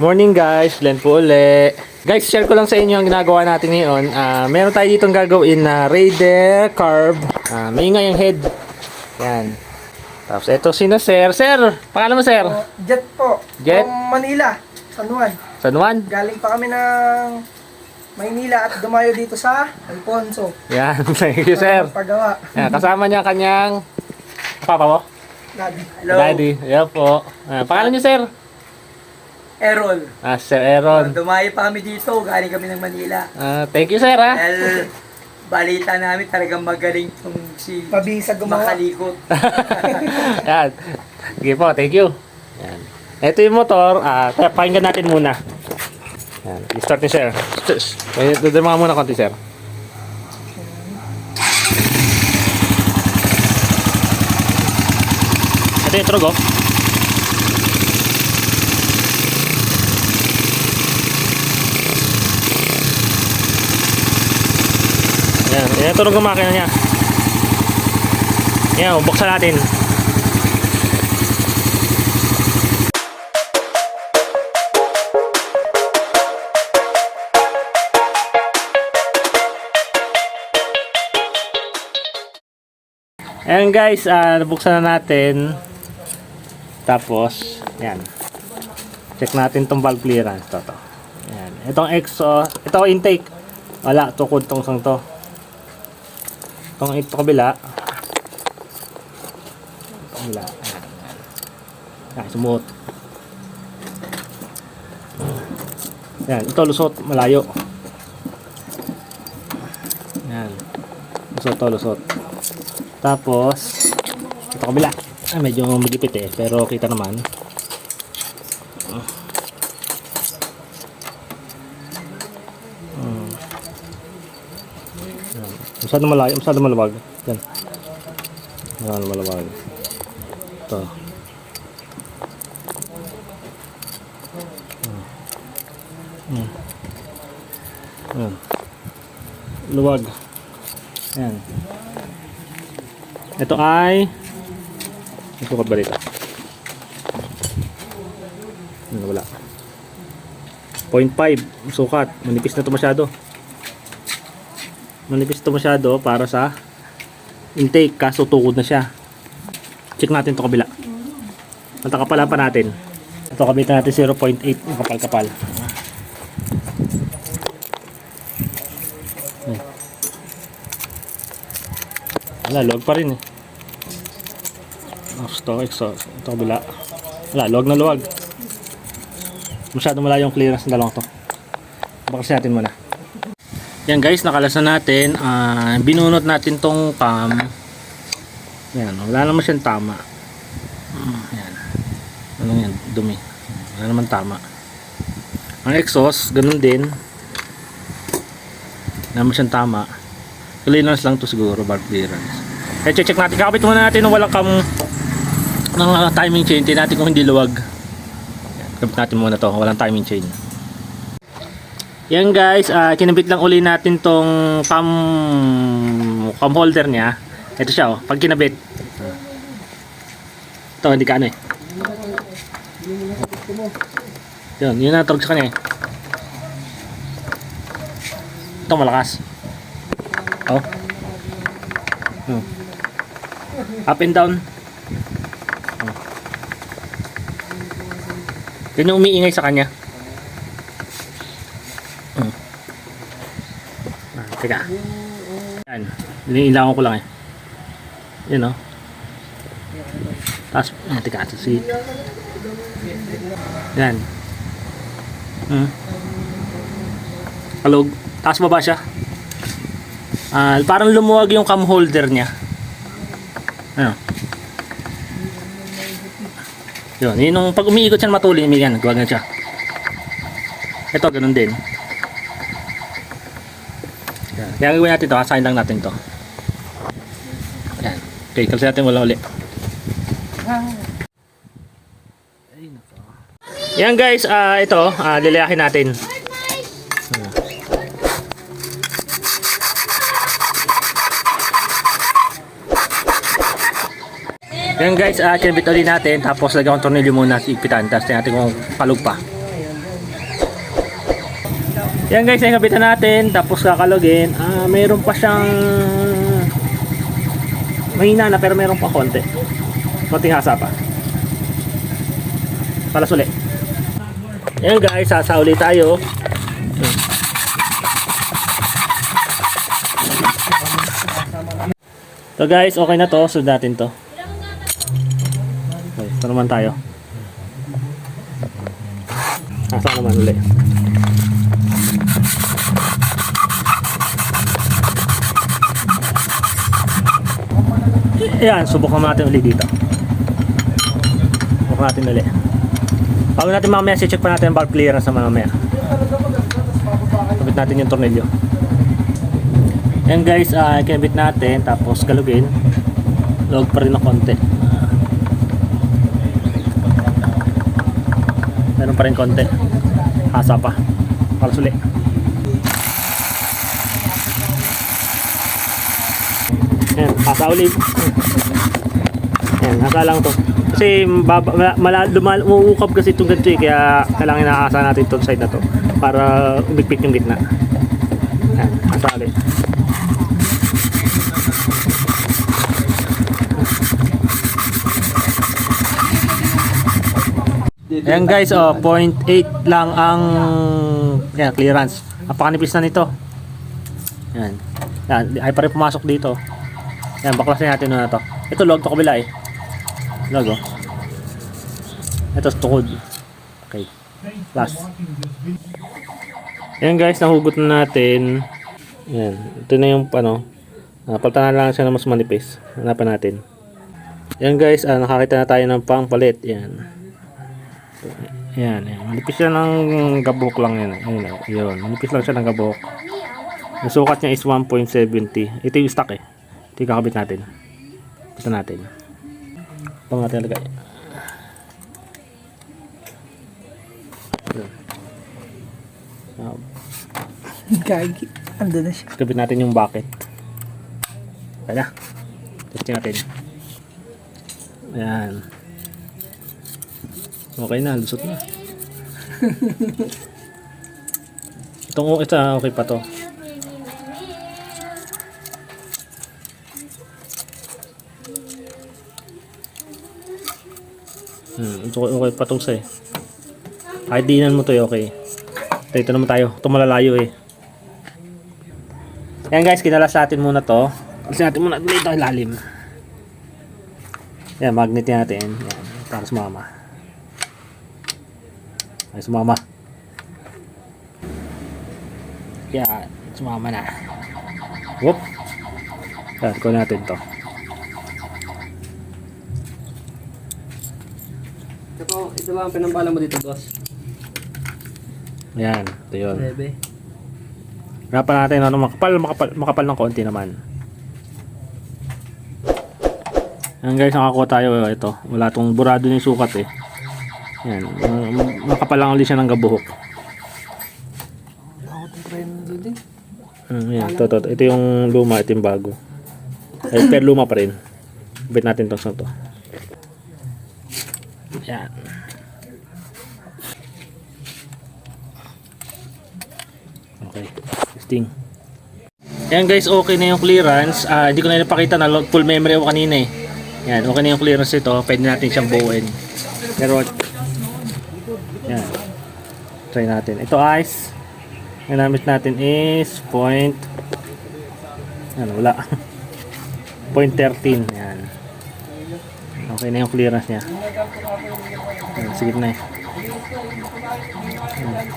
Morning guys, Glenn po uli. Guys, share ko lang sa inyo ang ginagawa natin ngayon. Meron tayo ditong gagawin na Raider carb. Maingay ang head. Yan. Tapos ito sina Sir. Sir, pangalan mo Sir? Jet po. Jet? From Manila, San Juan. San Juan? Galing pa kami ng Maynila at dumayo dito sa Alfonso. Yan, thank you Sir. Pagawa. Yan, kasama niya kanyang papa mo? Daddy. Daddy. Yan po. Pangalan niyo Sir? Errol. Sir Aaron. Dumayo pa kami dito, galing kami ng Manila. Thank you Sir ha. Dahil balita namin talagang magaling itong si Mabisag gumawa. Makalikot. Yan. Sige po, thank you. Yan. Ito yung motor. Pakinggan natin muna. Yan. I-start ni Sir. Dudurma muna konti Sir. Ito yung trog oh. Yan. Yan yung tunog ng makina niya. Yan. Buksan natin. Ayan guys, nabuksan na natin. Tapos, yan. Check natin tong valve clearance. Ito. Yan. Itong exhaust, ito intake. Wala, tukod tong sang to. Ito kabila. Ito kabila. Yan, sumuot. Yan, ito lusot, malayo. Yan. Lusot. Tapos, ito kabila. Medyo magipit eh, pero kita naman. Masyado malayo, masyado malawag. Yan. Yan, malawag. Ito. Yan. Luwag. Yan. Ito ay sukat ba dito? Wala. 0.5 sukat. Manipis na ito masyado. Manipis ito masyado para sa intake, kaso tukod na siya. Check natin ito kabila. Matakapalan pa natin. Ito kabitan natin 0.8 yung kapal-kapal. Wala, log pa rin eh. Ito kabila. Wala, log na luwag. Masyado malayo yung clearance ng dalawang to. Bakasin natin muna. Yan guys, nakalasan natin. Binunot natin tong cam. Yan, wala naman siyang tama. Yan. Ano yan, dumi. Wala naman tama. Ang exhaust, ganun din. Wala naman siyang tama. Clearance lang to siguro, valve clearance. Kaya check natin. Kakabit muna natin ng walang cam ng timing chain. Tingnan natin kung hindi luwag. Yan, kabit natin muna to, walang timing chain. Yan guys, kinabit lang uli natin tong cam holder niya. Ito siya oh, pag kinabit. Ito, hindi ka ano eh. Yun naturog sa kanya eh. Ito malakas. Oh. Up and down. Yan yung umiingay sa kanya. Teka. Yan. Inilangan ko lang eh. Yan o. Tapos, teka. Yan. Kalog. Tapos baba siya. Parang lumuwag yung cam holder niya. Ano? Yun. Yun yung pag umiikot siya matuli. Yan. Gawagan siya. Ito, ganun din. Kaya gawin natin ito, kasahin lang natin ito. Yan. Okay, kalsin natin wala uli. Yan guys, ito, liliyakin natin. Yan guys, kinabit ulit natin. Tapos lagyan ko tornilyo muna sa ipitan. Tapos tingnan natin kung palug pa. Yan guys, yung kapitan natin. Tapos kakalogin. Meron pa siyang mahina na pero meron pa konti. Konting hasa pa. Palas uli. Yan guys, sasauli tayo. So guys, okay na to. Sunod natin to. Okay, ito naman tayo. Asa naman uli. Ayan, subukan natin ulit dito. Subukan natin ulit. Bago natin mamaya, check pa natin ang valve clearance sa mamaya. Kabit natin yung tornilyo. Ayan guys, kinabit natin, tapos galugin. Log pa rin ng konti. Meron pa rin konti. Hasa pa. Para suli. Ayan, hasa ulit. Ayan, hasa lang to. Kasi umuukab kasi itong ganito kaya kailangan inaasa natin itong side na to para umikpit yung gitna. Ayan, hasa ulit. Ayan guys, 0.8 lang ang clearance. Napakanipis na nito. Ayan. Ayan, ay pa rin pumasok dito. Ayan, baklasin natin na to. Ito log to kabila eh. Log oh. Ito tukod. Okay. Last. Ayan guys, nahugot na natin. Ayan. Ito na yung palitan na lang siya na mas manipis. Hanapan natin. Ayan guys, nakakita na tayo ng pangpalit. Ayan. Ayan. Manipis siya ng gabok lang yan. Ayan. Yun. Manipis lang siya ng gabok. Ang sukat niya is 1.70. Ito yung stock eh. Ito yung kakabit natin. Ito natin. Ito natin lagay. Gagi. Ando na siya. Kabit natin yung bucket. Kaya. Testing natin. Ayan. Okay na. Lusot na. Ito okay pa to. Okay pa to sa eh. Kahit diinan mo to okay. Ito naman tayo. Ito malalayo eh. Yan guys, kinalas natin muna to. Kasi natin muna dito ilalim. Yan, magnet natin. Yan, para sumama. Ay, sumama. Yan, sumama na. Whoop. Yan, kunin natin to. Ito ba ang pinambala mo dito, boss? Ayan, ito yun. Bebe. Hanapan natin makapal ng konti naman. Ayan guys, nakakuha tayo ito. Wala tong burado yung sukat eh. Ayan, makapal lang ulit siya ng gabuhok. Ayan, ito yung luma, ito yung bago. Ay, pero luma pa rin. Bit natin itong to. Ayan. Okay, testing. Ayan guys, okay na yung clearance. Hindi ko na napakita na full memory ako kanina eh. Ayan, okay na yung clearance ito. Pwede natin siyang buuin. Pero, ayan. Try natin. Ito ice. Ang namit natin is point. Ayan, wala. 0.13. Ayan. Okay na yung clearance niya. Ayan, sige na eh. Ayan.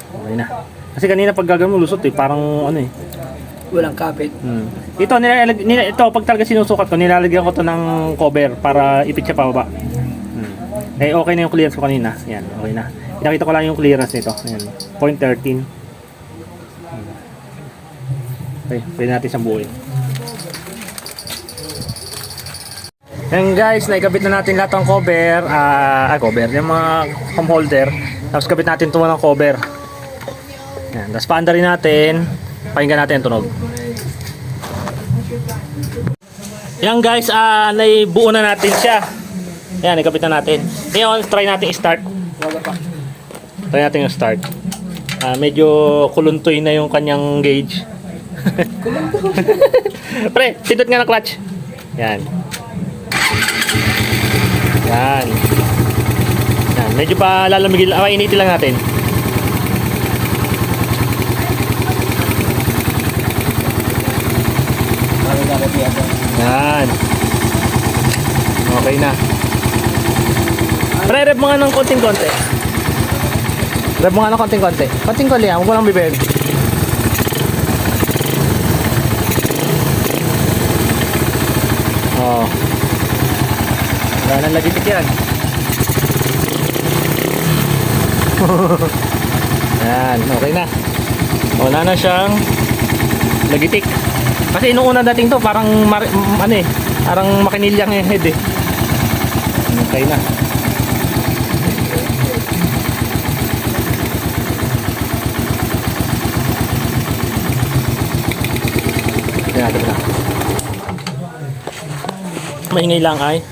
Okay na. Kasi kanina pag gagawin mo lusot eh, parang ano eh. Walang kapit. Ito pag talaga sinusukat ko, nilalagyan ko to ng cover para ipit siya pababa. Eh okay na yung clearance ko kanina. Yan, okay na. Nakita ko lang yung clearance nito. Ayan, 0.13. Okay, pwede natin siyang buuin. Ayan guys, naikabit na natin lahat ng cover. Cover, yung mga home holder. Tapos kabit natin ito ng cover. Ayan, tapos paanda rin natin. Pakinggan natin ang tunog. Yan guys, naibuo na natin siya. Yan, ikabit na natin. Ngayon, try natin i-start. Try natin yung start. Medyo kuluntoy na yung kanyang gauge. Pre, pindot nga ng clutch. Yan. Yan. Yan. Medyo pa lalamigin. Initin lang natin. Yan. Okay na. Pre, rev mo nga ng konting-konti. Rev mo nga ng konting-konti. Konting-konti yan. Huwag mo lang bibig. Oh. Wala nang lagitik yan. Yan. Okay na. Wala na siyang lagitik. Kasi nung una dating to parang ano eh, parang makinilyang yung head eh. Okay na. Tingnan na. Maingay lang ay.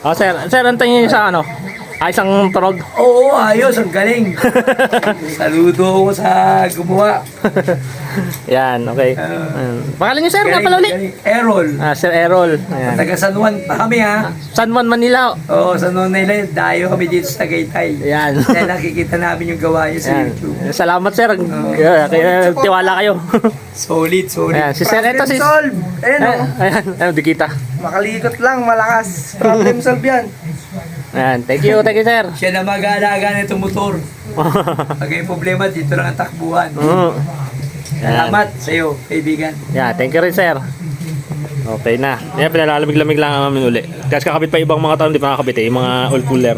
Oh, sir, antayin niyo sa ano? Isang turog. Oo, ayos, ang galing. Saludo ako sa gumawa. Yan, okay. Pangalan niyo sir, nga pala ulit. Galing. Errol. Sir Errol. Ayan. Taga San Juan pa kami ha. San Juan, Manila. Oo, San Juan nila. Dayo kami dito sa Tagaytay. Yan. Dahil nakikita namin yung gawa niyo sa Yan. YouTube. Salamat sir. Kaya tiwala kayo. Solid. Ayan, si sir, ito si... Solve. Ayan, oh. Ayan, di kita. Makalikot lang, malakas. Problem solve yan. Ayan, thank you sir. Siya na mag-aalaga na itong motor. Pag may problema, dito lang ang takbuhan. Yan. Salamat sa iyo, kaibigan. Yeah, thank you rin sir. Okay na. Yan, pinalalamig-lamig lang namin uli. Kasi kakabit pa ibang mga tao, hindi pa nakakabit eh. Yung mga oil cooler.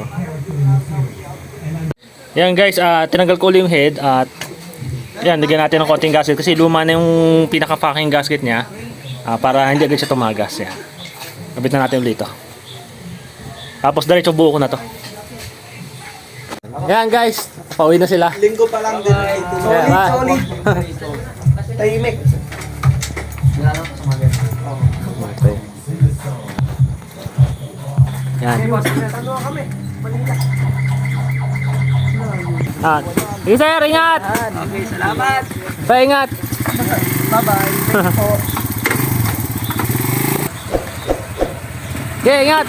Yan guys, tinanggal ko ulit yung head at yan, lagyan natin ng konting gasket kasi luma na yung pinaka-packing gasket niya para hindi agad siya tumagas. Yan. Kabit na natin ulit ito. Tapos diretso buo ko na to. Yan guys, pauwi na sila. Linggo pa lang din. Solid. Tahimik. Okay. Yan. Ano kami? Manila. Sige sir, ingat! Okay, salamat. Paingat! Bye-bye. Thank you po. Okay, ingat!